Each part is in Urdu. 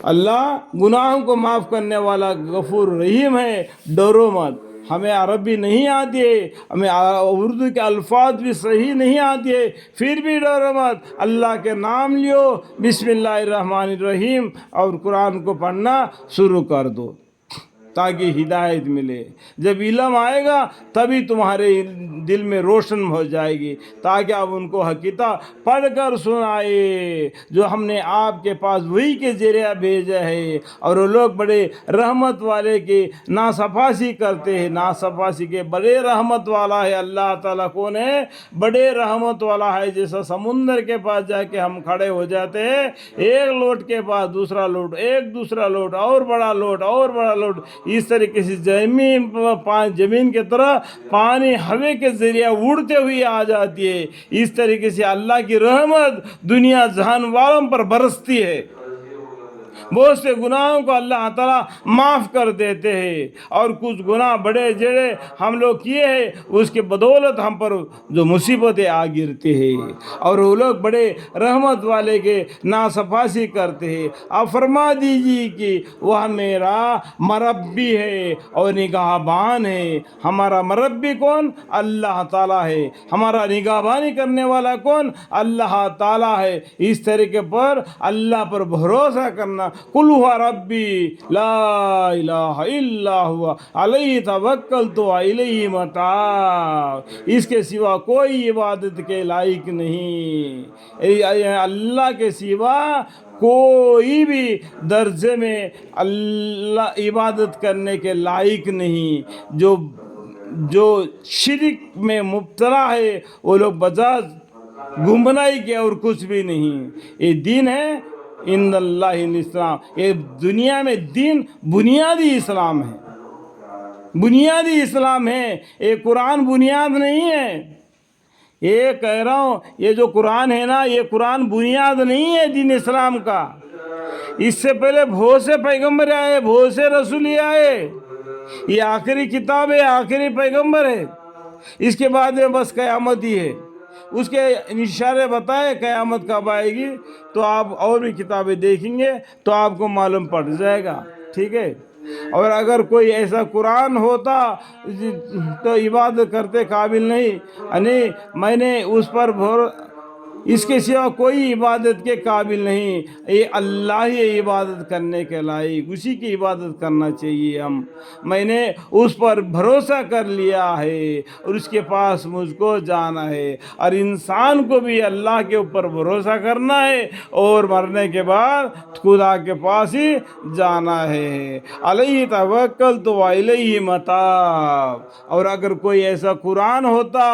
اللہ گناہوں کو معاف کرنے والا غفور رحیم ہے، ڈرو مت۔ ہمیں عربی نہیں آتی ہے، ہمیں اردو کے الفاظ بھی صحیح نہیں آتی ہے، پھر بھی ڈرو مت، اللہ کے نام لیو، بسم اللہ الرحمن الرحیم، اور قرآن کو پڑھنا شروع کر دو تاکہ ہدایت ملے۔ جب علم آئے گا تبھی تمہارے دل میں روشن ہو جائے گی، تاکہ آپ ان کو حقیقت پڑھ کر سنائے جو ہم نے آپ کے پاس وہی کے ذریعہ بھیجا ہے۔ اور وہ لوگ بڑے رحمت والے کی ناصفاسی کرتے ہیں، ناصفاسی کے بڑے رحمت والا ہے اللہ تعالیٰ۔ کون ہے؟ بڑے رحمت والا ہے۔ جیسا سمندر کے پاس جا کے ہم کھڑے ہو جاتے ہیں، ایک لوٹ کے پاس دوسرا لوٹ، ایک دوسرا لوٹ، اور بڑا لوٹ، اور بڑا لوٹ، اس طریقے سے زمین کی طرح پانی ہوے کے ذریعہ اڑتے ہوئے آ جاتی ہے۔ اس طریقے سے اللہ کی رحمت دنیا جہان والوں پر برستی ہے۔ بہت سے گناہوں کو اللہ تعالیٰ معاف کر دیتے ہیں، اور کچھ گناہ بڑے جڑے ہم لوگ کیے ہیں اس کے بدولت ہم پر جو مصیبتیں آ گرتی ہیں، اور وہ لوگ بڑے رحمت والے کے ناصفاسی کرتے ہیں۔ آپ فرما دیجیے کہ وہ میرا مربی ہے اور نگہبان ہے۔ ہمارا مربی کون؟ اللہ تعالیٰ ہے۔ ہمارا نگہبانی کرنے والا کون؟ اللہ تعالیٰ ہے۔ اس طریقے پر اللہ پر بھروسہ کرنا، قل هو ربی لا الہ الا هو علیہ توکلت والیہ متاب، اس کے سوا کوئی عبادت کے لائق نہیں۔ اللہ کے سوا کوئی بھی درجے میں اللہ عبادت کرنے کے لائق نہیں۔ جو شرک میں مبتلا ہے وہ لوگ بجاز گمراہی کے اور کچھ بھی نہیں۔ یہ دین ہے ان اللہ الاسلام، یہ دنیا میں دین بنیادی اسلام ہے، بنیادی اسلام ہے۔ یہ قرآن بنیاد نہیں ہے۔ یہ کہہ رہا ہوں، یہ جو قرآن ہے نا، یہ قرآن بنیاد نہیں ہے دین اسلام کا۔ اس سے پہلے بہت سے پیغمبر آئے، بہت سے رسول آئے، یہ آخری کتاب ہے، آخری پیغمبر ہے۔ اس کے بعد میں بس قیامت ہی ہے۔ اس کے اشارے بتائے قیامت کب آئے گی، تو آپ اور بھی کتابیں دیکھیں گے تو آپ کو معلوم پڑ جائے گا، ٹھیک ہے۔ اور اگر کوئی ایسا قرآن ہوتا تو عبادت کرتے قابل نہیں، یعنی میں نے اس پر اس کے سوا کوئی عبادت کے قابل نہیں، یہ اللہ ہی عبادت کرنے کے لائق، اسی کی عبادت کرنا چاہیے ہم۔ میں نے اس پر بھروسہ کر لیا ہے اور اس کے پاس مجھ کو جانا ہے، اور انسان کو بھی اللہ کے اوپر بھروسہ کرنا ہے اور مرنے کے بعد خدا کے پاس ہی جانا ہے۔ علیہ توکلت والیہ متاب۔ اور اگر کوئی ایسا قرآن ہوتا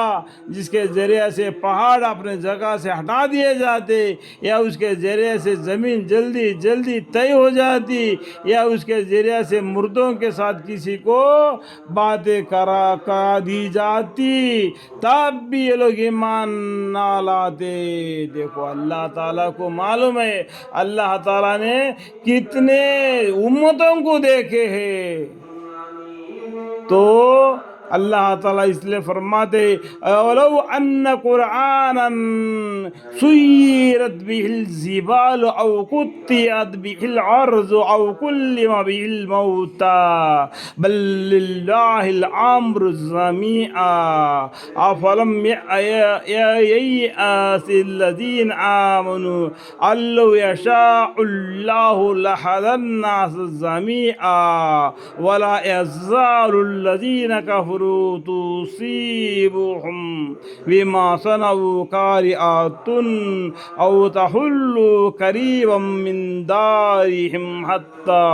جس کے ذریعے سے پہاڑ اپنے جگہ سے ہٹا دیے جاتے، یا اس کے ذریعے سے زمین جلدی جلدی طے ہو جاتی، یا اس کے ذریعے سے مردوں کے ساتھ کسی کو باتیں کرا دی جاتی، تب بھی یہ لوگ ایمان نہ لاتے۔ دیکھو اللہ تعالیٰ کو معلوم ہے اللہ تعالیٰ نے کتنے امتوں کو دیکھے ہیں، تو اللہ تعالیٰ اس لیے فرماتے وَلَوْ أَنَّ قُرْآنًا سُيِّرَتْ بِهِ الْجِبَالُ أَوْ قُطِّعَتْ بِهِ الْأَرْضُ أَوْ كُلِّمَ بِهِ الْمَوْتَى بَل لِلَّهِ الْأَمْرُ جَمِيعًا أَفَلَمْ يَيْأَسِ الَّذِينَ آمَنُوا أَن لَّوْ يَشَاءُ اللَّهُ لَهَدَى النَّاسَ جَمِيعًا وَلَا يَزَالُ الَّذِينَ كَفَرُوا تُصِيبُهُم بِمَا صَنَعُوا قَارِعَةٌ أَوْ تَحُلُّ قَرِيبًا مِّن دَارِهِمْ حَتَّى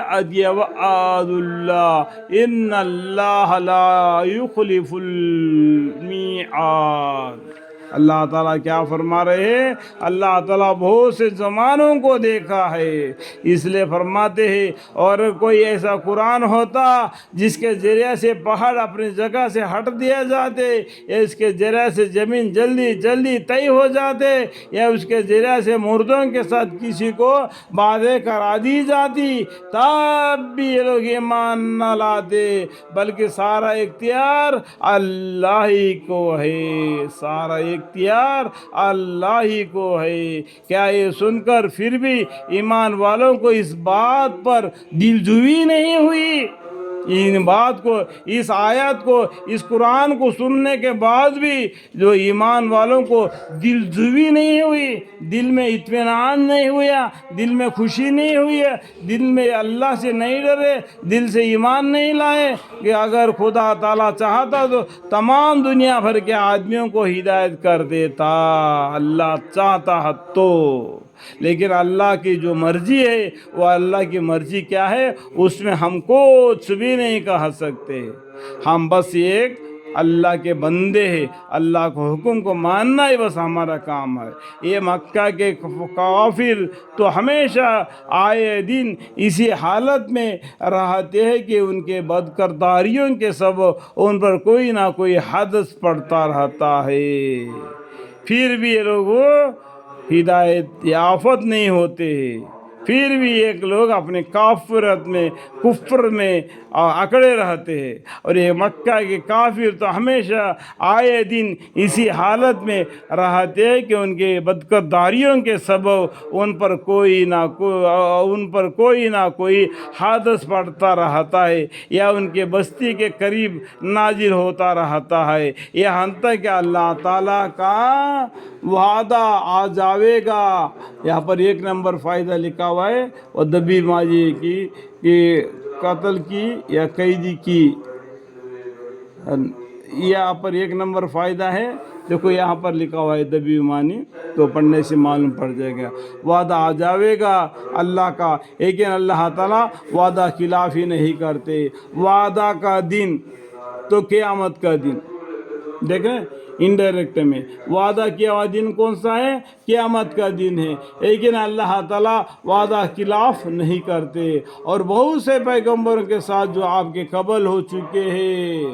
يَأْتِيَ وَعْدُ اللَّهِ إِنَّ اللَّهَ لَا يُخْلِفُ الْمِيعَادَ۔ اللہ تعالیٰ کیا فرما رہے ہیں؟ اللہ تعالیٰ بہت سے زمانوں کو دیکھا ہے، اس لیے فرماتے ہیں اور کوئی ایسا قرآن ہوتا جس کے ذریعے سے پہاڑ اپنی جگہ سے ہٹ دیا جاتے، یا اس کے ذریعے سے زمین جلدی جلدی طے ہو جاتے، یا اس کے ذریعے سے مردوں کے ساتھ کسی کو باتیں کرا دی جاتی، تب بھی یہ لوگ ایمان نہ لاتے، بلکہ سارا اختیار اللہ ہی کو ہے، سارا اختیار اللہ ہی کو ہے۔ کیا یہ سن کر پھر بھی ایمان والوں کو اس بات پر دلجوئی نہیں ہوئی؟ ان بات کو، اس آیت کو، اس قرآن کو سننے کے بعد بھی جو ایمان والوں کو دلجوئی نہیں ہوئی، دل میں اطمینان نہیں ہوا، دل میں خوشی نہیں ہوئی، دل میں اللہ سے نہیں ڈرے، دل سے ایمان نہیں لائے کہ اگر خدا تعالیٰ چاہتا تو تمام دنیا بھر کے آدمیوں کو ہدایت کر دیتا، اللہ چاہتا ہے تو۔ لیکن اللہ کی جو مرضی ہے وہ اللہ کی مرضی کیا ہے، اس میں ہم کچھ بھی نہیں کہہ سکتے۔ ہم بس ایک اللہ کے بندے ہیں، اللہ کو حکم کو ماننا ہی بس ہمارا کام ہے۔ یہ مکہ کے کافر تو ہمیشہ آئے دن اسی حالت میں رہتے ہیں کہ ان کے بدکرداریوں کے سبب ان پر کوئی نہ کوئی حادث پڑتا رہتا ہے، پھر بھی یہ لوگ ہدایت یافت نہیں ہوتے ہیں، پھر بھی ایک لوگ اپنے کافرت میں، کفر میں اکڑے رہتے ہیں۔ اور یہ مکہ کے کافر تو ہمیشہ آئے دن اسی حالت میں رہتے ہیں کہ ان کے بدکرداریوں کے سبب ان پر کوئی نہ کوئی حادث پڑتا رہتا ہے، یا ان کے بستی کے قریب نازل ہوتا رہتا ہے، یہاں تک کہ اللہ تعالیٰ کا وعدہ آ جاوے گا۔ یہاں پر ایک نمبر فائدہ لکھا ہوا ہے، وہ دبی ماجی کی کہ قتل کی یا قیدی کی، یہاں پر ایک نمبر فائدہ ہے۔ دیکھو یہاں پر لکھا ہوا ہے دبی مانی، تو پڑھنے سے معلوم پڑ جائے گا۔ وعدہ آ جاوے گا اللہ کا، لیکن اللہ تعالیٰ وعدہ خلاف ہی نہیں کرتے۔ وعدہ کا دن تو قیامت کا دن، دیکھیں انڈائریکٹ میں وعدہ کیا ہوا دن کون سا ہے؟ قیامت کا دن ہے، لیکن اللہ تعالیٰ وعدہ خلاف نہیں کرتے۔ اور بہت سے پیغمبروں کے ساتھ جو آپ کے قبل ہو چکے ہیں،